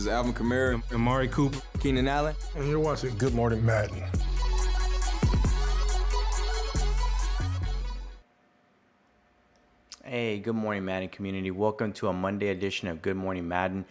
is Alvin Kamara, Amari Cooper, Keenan Allen, and you're watching Good Morning Madden. Hey, good morning, Madden community. Welcome to a Monday edition of Good Morning Madden.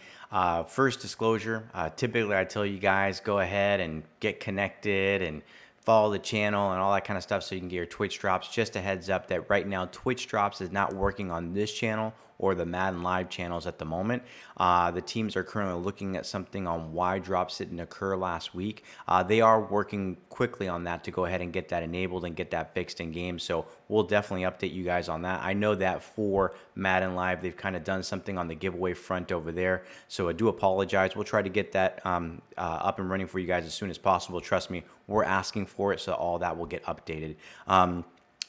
First disclosure, typically I tell you guys go ahead and get connected and follow the channel and all that kind of stuff so you can get your Twitch drops. Just a heads up that right now Twitch drops is not working on this channel or the Madden Live channels at the moment. The teams are currently looking at something on why drops didn't occur last week. They are working quickly on that to go ahead and get that enabled and get that fixed in game. So we'll definitely update you guys on that. I know that for Madden Live, they've kind of done something on the giveaway front over there. So I do apologize. We'll try to get that up and running for you guys as soon as possible. Trust me, we're asking for it, so all that will get updated.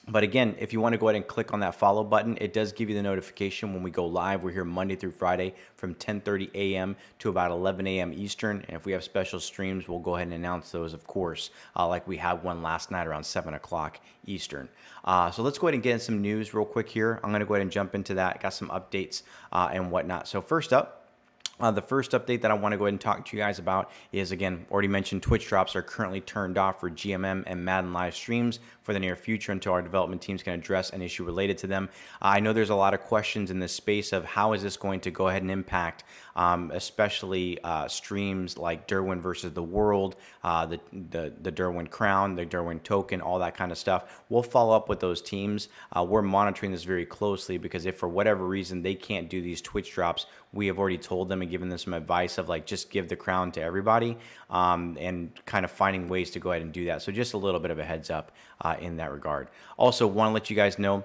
But again, if you want to go ahead and click on that follow button, it does give you the notification when we go live. We're here Monday through Friday from 10:30 a.m. to about 11 a.m. Eastern. And if we have special streams, we'll go ahead and announce those, of course, like we had one last night around 7 o'clock Eastern. So let's go ahead and get in some news real quick here. I'm going to go ahead and jump into that. Got some updates and whatnot. So first up, the first update that I want to go ahead and talk to you guys about is, again, already mentioned, Twitch drops are currently turned off for GMM and Madden live streams for the near future until our development teams can address an issue related to them. I know there's a lot of questions in this space of how is this going to go ahead and impact especially streams like Derwin versus the World, the Derwin Crown, the Derwin Token, all that kind of stuff. We'll follow up with those teams. We're monitoring this very closely because if for whatever reason they can't do these Twitch drops, we have already told them and given them some advice of like just give the crown to everybody and kind of finding ways to go ahead and do that. So just a little bit of a heads up in that regard. Also want to let you guys know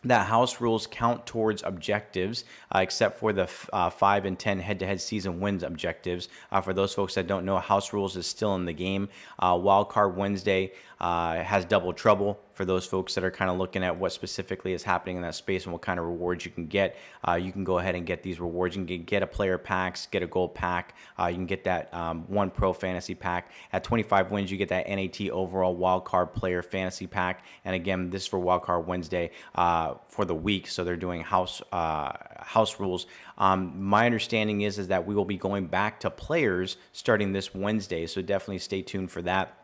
that house rules count towards objectives, except for the 5 and 10 head-to-head season wins objectives. For those folks that don't know, house rules is still in the game. Wild Card Wednesday has double trouble. For those folks that are kind of looking at what specifically is happening in that space and what kind of rewards you can get, you can go ahead and get these rewards. You can get a player packs, get a gold pack. You can get that one pro fantasy pack. At 25 wins, you get that NAT overall wildcard player fantasy pack. And again, this is for Wildcard Wednesday for the week. So they're doing house rules. My understanding is that we will be going back to players starting this Wednesday. So definitely stay tuned for that.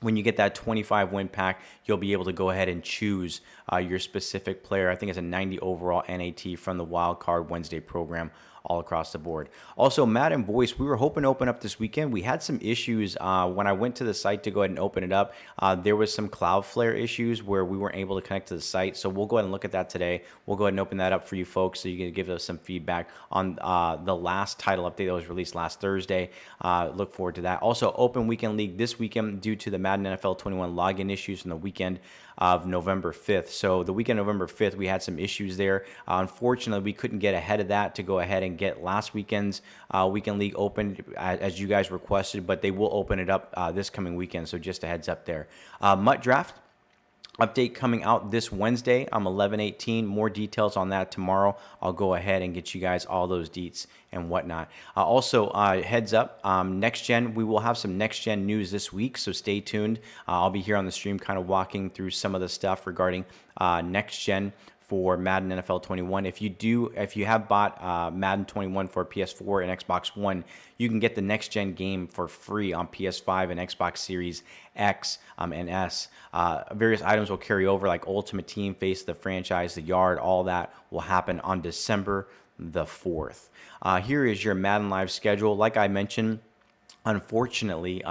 When you get that 25 win pack, you'll be able to go ahead and choose your specific player. I think it's a 90 overall NAT from the Wild Card Wednesday program all across the board. Also, Madden Voice, we were hoping to open up this weekend. We had some issues when I went to the site to go ahead and open it up. There was some Cloudflare issues where we weren't able to connect to the site. So we'll go ahead and look at that today. We'll go ahead and open that up for you folks so you can give us some feedback on the last title update that was released last Thursday. Look forward to that. Also, Open Weekend League this weekend due to the Madden NFL 21 login issues from the weekend of November 5th. So the weekend of November 5th, we had some issues there. Unfortunately, we couldn't get ahead of that to go ahead and get last weekend's Weekend League opened as you guys requested, but they will open it up this coming weekend. So just a heads up there. Mutt Draft update coming out this Wednesday. 11/18. More details on that tomorrow. I'll go ahead and get you guys all those deets and whatnot. Also, heads up, next gen, we will have some next gen news this week, so stay tuned. I'll be here on the stream kind of walking through some of the stuff regarding next gen for Madden NFL 21. If you have bought Madden 21 for PS4 and Xbox One, you can get the next gen game for free on PS5 and Xbox Series X and S. Various items will carry over, like Ultimate Team, Face of the Franchise, the Yard. All that will happen on December the 4th. Here is your Madden Live schedule. Like I mentioned, unfortunately,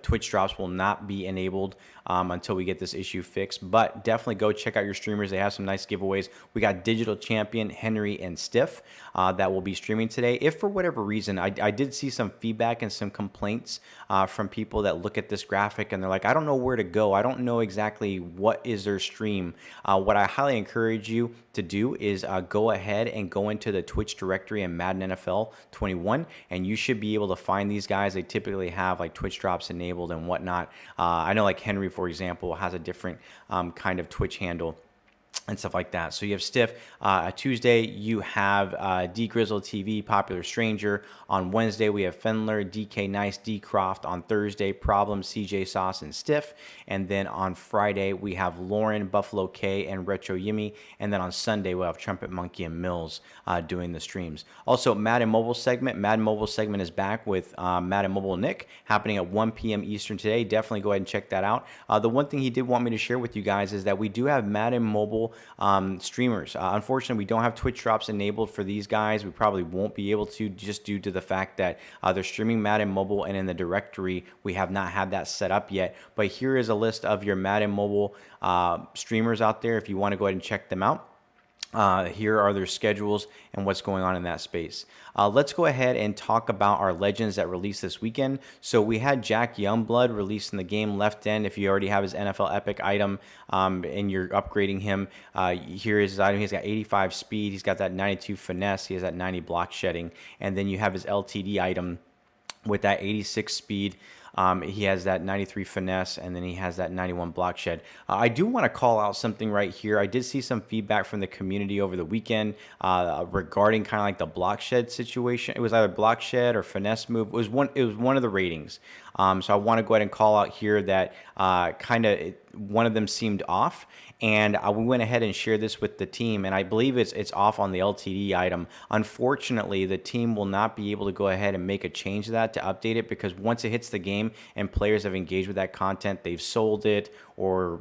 Twitch drops will not be enabled until we get this issue fixed, but definitely go check out your streamers. They have some nice giveaways. We got Digital Champion, Henry, and Stiff that will be streaming today. If for whatever reason, I did see some feedback and some complaints from people that look at this graphic and they're like, I don't know where to go. I don't know exactly what is their stream. What I highly encourage you to do is go ahead and go into the Twitch directory in Madden NFL 21, and you should be able to find these guys. They typically have like Twitch drops enabled and whatnot. I know like Henry, for example, has a different kind of Twitch handle. and stuff like that. So you have Stiff. Tuesday, you have D Grizzle TV, Popular Stranger. On Wednesday, we have Fendler, DK Nice, D Croft. On Thursday, Problem, CJ Sauce, and Stiff. And then on Friday, we have Lauren, Buffalo K, and Retro Yimmy. And then on Sunday, we'll have Trumpet Monkey and Mills doing the streams. Also, Madden Mobile segment. Madden Mobile segment is back with Madden Mobile Nick, happening at 1 p.m. Eastern today. Definitely go ahead and check that out. The one thing he did want me to share with you guys is that we do have Madden Mobile streamers. Unfortunately, we don't have Twitch drops enabled for these guys. We probably won't be able to, just due to the fact that they're streaming Madden Mobile, and in the directory we have not had that set up yet. But here is a list of your Madden Mobile streamers out there if you want to go ahead and check them out. Here are their schedules and what's going on in that space. Let's go ahead and talk about our legends that released this weekend. So we had Jack Youngblood released in the game left end. If you already have his NFL Epic item and you're upgrading him, here is his item. He's got 85 speed. He's got that 92 finesse. He has that 90 block shedding. And then you have his LTD item with that 86 speed. He has that 93 finesse, and then he has that 91 block shed. I do want to call out something right here. I did see some feedback from the community over the weekend regarding kind of like the block shed situation. It was either block shed or finesse move. It was one of the ratings. So I want to go ahead and call out here that one of them seemed off, and we went ahead and shared this with the team, and I believe it's off on the LTD item. Unfortunately, the team will not be able to go ahead and make a change to that to update it, because once it hits the game and players have engaged with that content, they've sold it, or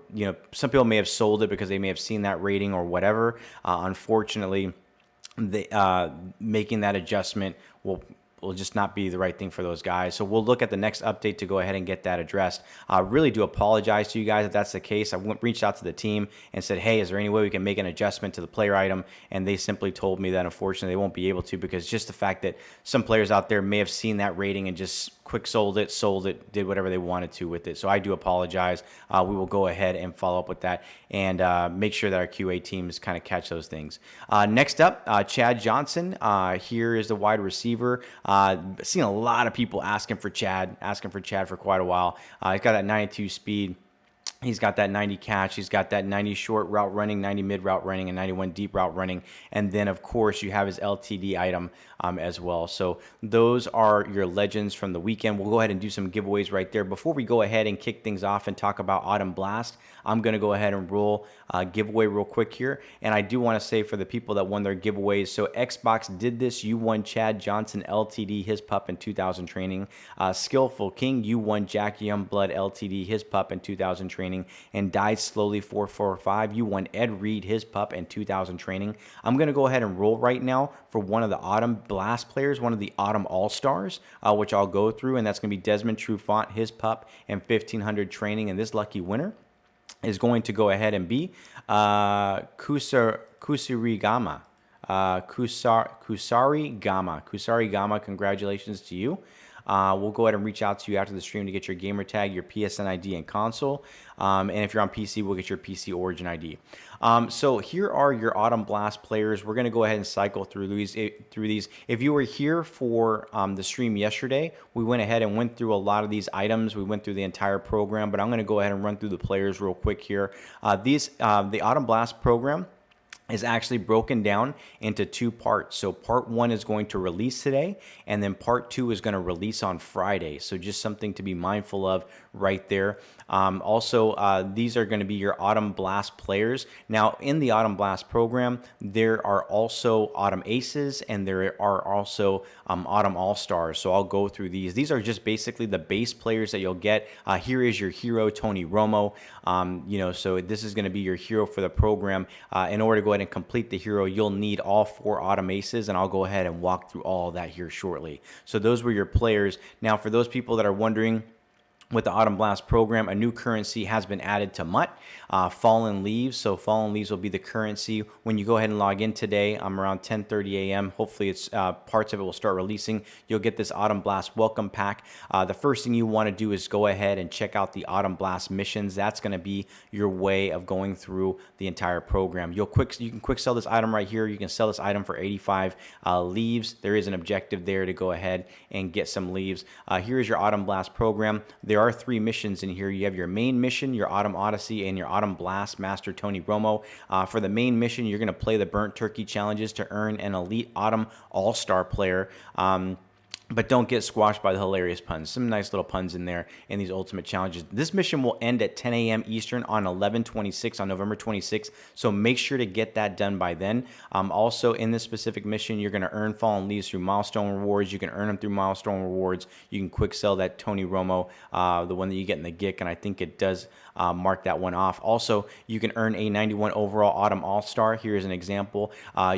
some people may have sold it because they may have seen that rating or whatever. Unfortunately, making that adjustment will just not be the right thing for those guys. So we'll look at the next update to go ahead and get that addressed. I really do apologize to you guys if that's the case. I reached out to the team and said, hey, is there any way we can make an adjustment to the player item? And they simply told me that unfortunately they won't be able to, because just the fact that some players out there may have seen that rating and just quick sold it, did whatever they wanted to with it. So I do apologize. We will go ahead and follow up with that and make sure that our QA teams kind of catch those things. Next up, Chad Johnson. Here is the wide receiver. Seen a lot of people asking for Chad for quite a while. He's got that 92 speed. He's got that 90 catch. He's got that 90 short route running, 90 mid route running, and 91 deep route running. And then, of course, you have his LTD item as well. So those are your legends from the weekend. We'll go ahead and do some giveaways right there. Before we go ahead and kick things off and talk about Autumn Blast, I'm going to go ahead and roll a giveaway real quick here. And I do want to say for the people that won their giveaways, so Xbox did this. You won Chad Johnson LTD, his pup in 2000 training. Skillful King, you won Jack Youngblood LTD, his pup in 2000 training. And Died Slowly 445, you won Ed Reed, his pup in 2000 training. I'm going to go ahead and roll right now for one of the Autumn Blast players, one of the Autumn All-Stars, which I'll go through, and that's going to be Desmond Trufant, his pup in 1500 training. And this lucky winner is going to go ahead and be Kusarigama. Kusarigama, congratulations to you. We'll go ahead and reach out to you after the stream to get your gamer tag, your PSN ID, and console. And if you're on PC, we'll get your PC Origin ID. So here are your Autumn Blast players. We're going to go ahead and cycle through these. If you were here for the stream yesterday, we went ahead and went through a lot of these items. We went through the entire program, but I'm going to go ahead and run through the players real quick here. The Autumn Blast program is actually broken down into two parts. So part one is going to release today, and then part two is going to release on Friday. So just something to be mindful of right there. These are going to be your Autumn Blast players. Now, in the Autumn Blast program, there are also Autumn Aces, and there are also Autumn All-Stars. So I'll go through these. These are just basically the base players that you'll get. Here is your hero, Tony Romo. So this is going to be your hero for the program. In order to go ahead and complete the hero, you'll need all 4 Autumn Aces, and I'll go ahead and walk through all of that here shortly. So those were your players. Now, for those people that are wondering, with the Autumn Blast program, a new currency has been added to MUT, Fallen Leaves. So Fallen Leaves will be the currency when you go ahead and log in today. Around 10:30 a.m. Hopefully, it's parts of it will start releasing. You'll get this Autumn Blast welcome pack. The first thing you want to do is go ahead and check out the Autumn Blast missions. That's going to be your way of going through the entire program. You can quick sell this item right here. You can sell this item for 85 leaves. There is an objective there to go ahead and get some leaves. Here is your Autumn Blast program. There there are 3 missions in here. You have your main mission, your Autumn Odyssey, and your Autumn Blast Master Tony Romo. For the main mission, you're going to play the Burnt Turkey Challenges to earn an Elite Autumn All-Star player. But don't get squashed by the hilarious puns. Some nice little puns in there in these ultimate challenges. This mission will end at 10 a.m. Eastern on 11/26 on November 26th. So make sure to get that done by then. Also, in this specific mission, you're going to earn Fallen Leaves through milestone rewards. You can earn them through milestone rewards. You can quick sell that Tony Romo, the one that you get in the GIC, and I think it does mark that one off. Also, you can earn a 91 overall Autumn All-Star. Here's an example.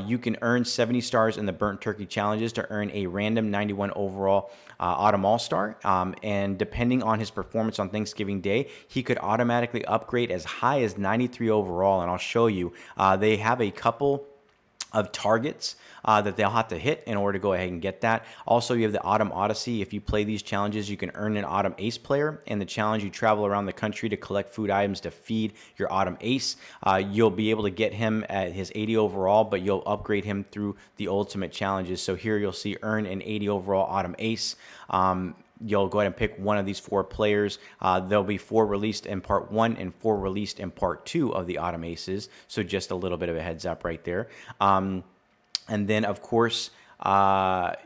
You can earn 70 stars in the Burnt Turkey Challenges to earn a random 91 overall Autumn All-Star. And depending on his performance on Thanksgiving Day, he could automatically upgrade as high as 93 overall. And I'll show you. They have a couple of targets that they'll have to hit in order to go ahead and get that. Also, you have the Autumn Odyssey. If you play these challenges, you can earn an Autumn Ace player. In the challenge, you travel around the country to collect food items to feed your Autumn Ace. You'll be able to get him at his 80 overall, but you'll upgrade him through the ultimate challenges. So here you'll see earn an 80 overall Autumn Ace. You'll go ahead and pick one of these 4 players. There'll be 4 released in part 1 and 4 released in part 2 of the Autumn Aces. So just a little bit of a heads up right there. And then, of course,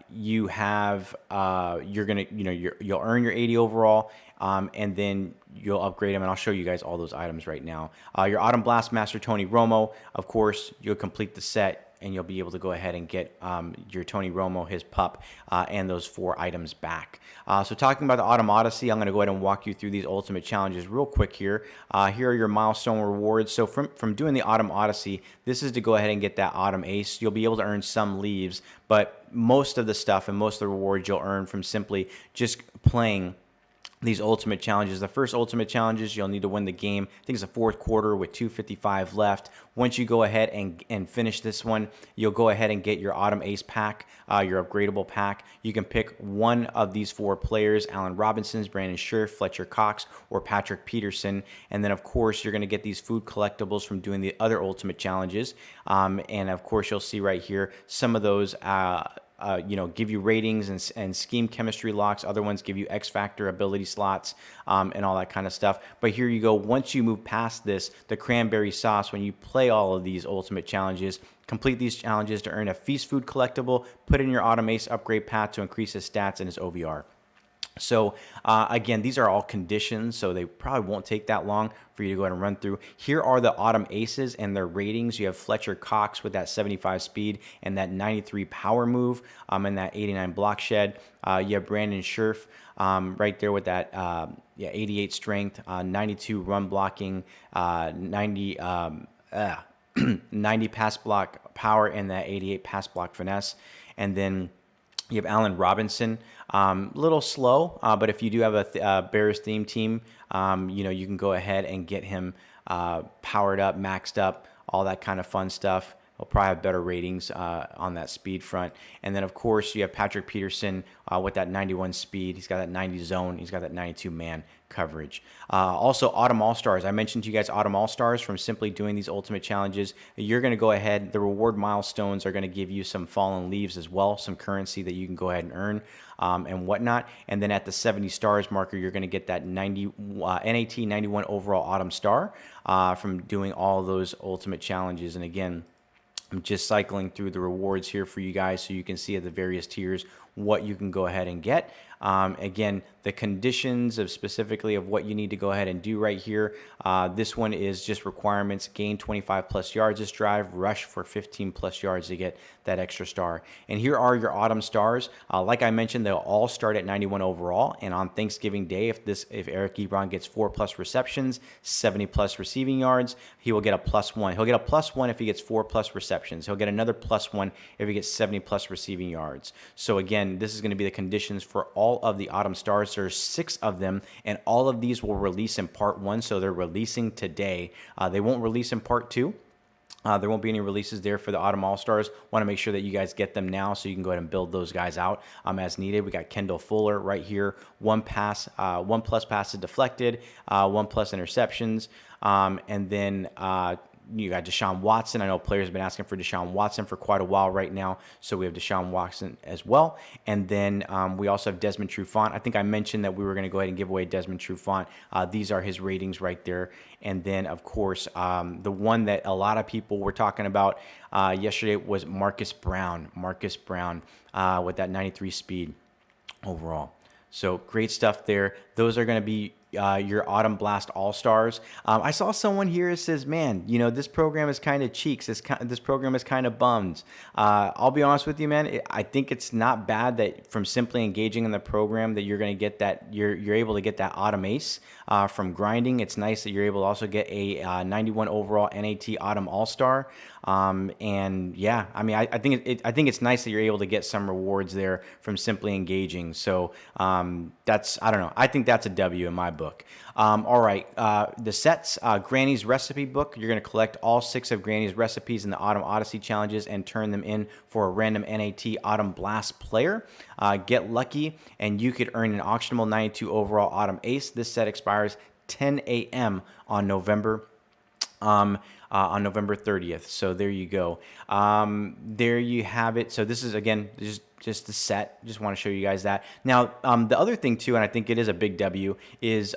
you have you'll earn your 80 overall, and then you'll upgrade them. And I'll show you guys all those items right now. Your Autumn Blast Master Tony Romo, of course, you'll complete the set, and you'll be able to go ahead and get your Tony Romo, his pup, and those 4 items back. So talking about the Autumn Odyssey, I'm going to go ahead and walk you through these ultimate challenges real quick here. Here are your milestone rewards. So from doing the Autumn Odyssey, this is to go ahead and get that Autumn Ace. You'll be able to earn some leaves, but most of the stuff and most of the rewards you'll earn from simply just playing these ultimate challenges. The first ultimate challenges, you'll need to win the game. I think it's the 4th quarter with 2:55 left. Once you go ahead and finish this one, you'll go ahead and get your Autumn Ace pack, your upgradable pack. You can pick one of these 4 players: Allen Robinson's, Brandon Scherf, Fletcher Cox, or Patrick Peterson. And then, of course, you're going to get these food collectibles from doing the other ultimate challenges. And, of course, you'll see right here some of those give you ratings and scheme chemistry locks. Other ones give you X Factor ability slots and all that kind of stuff. But here you go. Once you move past this, the cranberry sauce, when you play all of these ultimate challenges, complete these challenges to earn a feast food collectible, put in your Autumn Ace upgrade path to increase his stats and his OVR. So again, these are all conditions, so they probably won't take that long for you to go ahead and run through. Here are the Autumn Aces and their ratings. You have Fletcher Cox with that 75 speed and that 93 power move and that 89 block shed. You have Brandon Scherf right there with that 88 strength, 92 run blocking, 90 pass block power, and that 88 pass block finesse. And then you have Allen Robinson, little slow, but if you do have a Bears theme team, you can go ahead and get him powered up, maxed up, all that kind of fun stuff. He'll probably have better ratings on that speed front. And then, of course, you have Patrick Peterson with that 91 speed. He's got that 90 zone. He's got that 92 man coverage. Also, Autumn All-Stars. I mentioned to you guys Autumn All-Stars from simply doing these ultimate challenges. You're going to go ahead. The reward milestones are going to give you some fallen leaves as well, some currency that you can go ahead and earn and whatnot. And then at the 70 stars marker, you're going to get that NAT 91 overall Autumn Star from doing all those ultimate challenges. And again, I'm just cycling through the rewards here for you guys so you can see at the various tiers what you can go ahead and get. Again, the conditions of specifically of what you need to go ahead and do right here. This one is just requirements: gain 25 plus yards this drive, rush for 15 plus yards to get that extra star. And here are your Autumn Stars. Like I mentioned, they'll all start at 91 overall. And on Thanksgiving Day, if Eric Ebron gets 4 plus receptions, 70 plus receiving yards, he will get a +1. He'll get a +1 if he gets 4 plus receptions. He'll get another +1 if he gets 70 plus receiving yards. So again, this is going to be the conditions for all of the Autumn Stars. There's 6 of them, and all of these will release in part 1, so they're releasing today. They won't release in part 2. There won't be any releases there for the Autumn All-Stars. Want to make sure that you guys get them now so you can go ahead and build those guys out as needed. We got Kendall Fuller right here. 1 plus passes deflected, 1 plus interceptions, and then You got Deshaun Watson. I know players have been asking for Deshaun Watson for quite a while right now, so we have Deshaun Watson as well. And then we also have Desmond Trufant. I think I mentioned that we were going to go ahead and give away Desmond Trufant. These are his ratings right there. And then, of course, the one that a lot of people were talking about yesterday was Marcus Brown. Marcus Brown with that 93 speed overall. So great stuff there. Those are going to be your Autumn Blast All-Stars. I saw someone here that says, man, you know, this program is kind of cheeks. This program is kind of bums. I'll be honest with you, man. I think it's not bad that from simply engaging in the program that you're going to get that, you're able to get that Autumn Ace from grinding. It's nice that you're able to also get a 91 overall NAT Autumn All-Star. And yeah, I mean, I think it's nice that you're able to get some rewards there from simply engaging. So that's, I don't know. I think that's a W in my book. All right, the sets, Granny's recipe book. You're going to collect all 6 of Granny's recipes in the Autumn Odyssey challenges and turn them in for a random NAT Autumn Blast player. Get lucky, and you could earn an auctionable 92 overall Autumn Ace. This set expires 10 a.m. on November 30th. So there you go. There you have it. So this is, again, just the set. Just want to show you guys that. Now, the other thing too, and I think it is a big W, is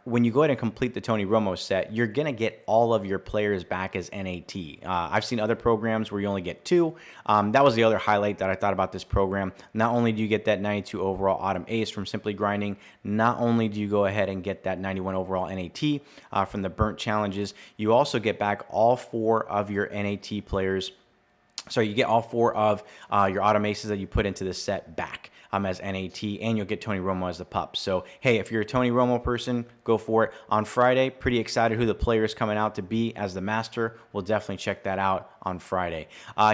when you go ahead and complete the Tony Romo set, you're going to get all of your players back as NAT. I've seen other programs where you only get 2. That was the other highlight that I thought about this program. Not only do you get that 92 overall Autumn Ace from simply grinding, not only do you go ahead and get that 91 overall NAT from the burnt challenges, you also get back all 4 of your NAT players. So you get all 4 of your Autumn Aces that you put into this set back as NAT, and you'll get Tony Romo as the pup. So, hey, if you're a Tony Romo person, go for it. On Friday, pretty excited who the player is coming out to be as the master. We'll definitely check that out on Friday.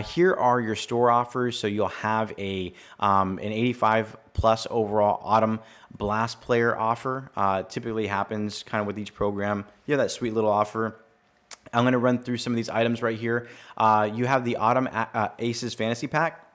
Here are your store offers. So you'll have an 85 plus overall Autumn Blast player offer. Typically happens kind of with each program. You have that sweet little offer. I'm going to run through some of these items right here. You have the Autumn Aces Fantasy Pack.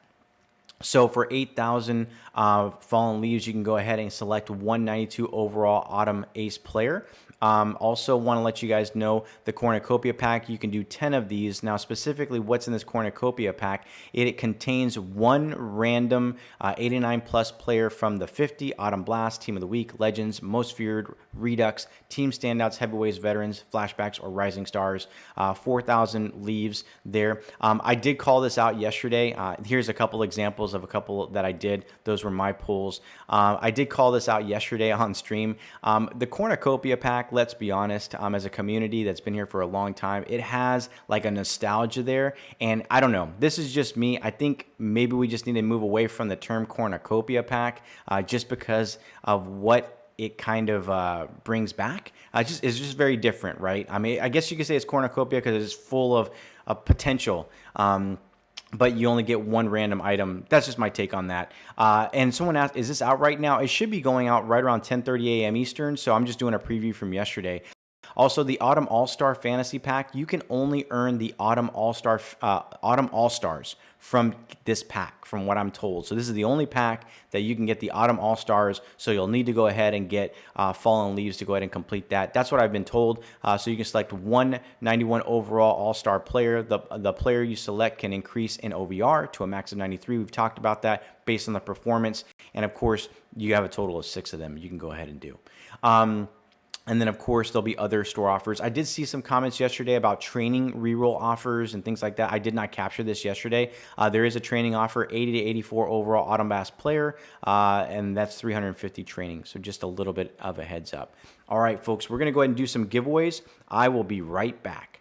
So for 8,000 fallen leaves, you can go ahead and select 192 overall Autumn Ace player. Also want to let you guys know the Cornucopia pack. You can do 10 of these. Now, specifically what's in this Cornucopia pack, it contains 1 random 89 plus player from the 50, Autumn Blast, Team of the Week, Legends, Most Feared, Redux, Team Standouts, Heavyweights, Veterans, Flashbacks, or Rising Stars. 4,000 leaves there. I did call this out yesterday. Here's a couple examples of a couple that I did. Those were my pulls. I did call this out yesterday on stream. The Cornucopia pack, let's be honest, as a community that's been here for a long time, it has like a nostalgia there. And I don't know, this is just me. I think maybe we just need to move away from the term Cornucopia pack just because of what it kind of brings back. It's just very different, right? I mean, I guess you could say it's Cornucopia because it's full of potential. But you only get 1 random item. That's just my take on that. And someone asked, is this out right now? It should be going out right around 10:30 a.m. Eastern, so I'm just doing a preview from yesterday. Also, the Autumn All-Star Fantasy Pack, you can only earn the Autumn All-Stars from this pack, from what I'm told. So this is the only pack that you can get the Autumn All-Stars, so you'll need to go ahead and get Fallen Leaves to go ahead and complete that. That's what I've been told. So you can select 191 overall All-Star player. The player you select can increase in OVR to a max of 93. We've talked about that based on the performance. And of course, you have a total of 6 of them you can go ahead and do. And then, of course, there'll be other store offers. I did see some comments yesterday about training reroll offers and things like that. I did not capture this yesterday. There is a training offer, 80 to 84 overall Autumn Blast player, and that's 350 training. So just a little bit of a heads up. All right, folks, we're going to go ahead and do some giveaways. I will be right back.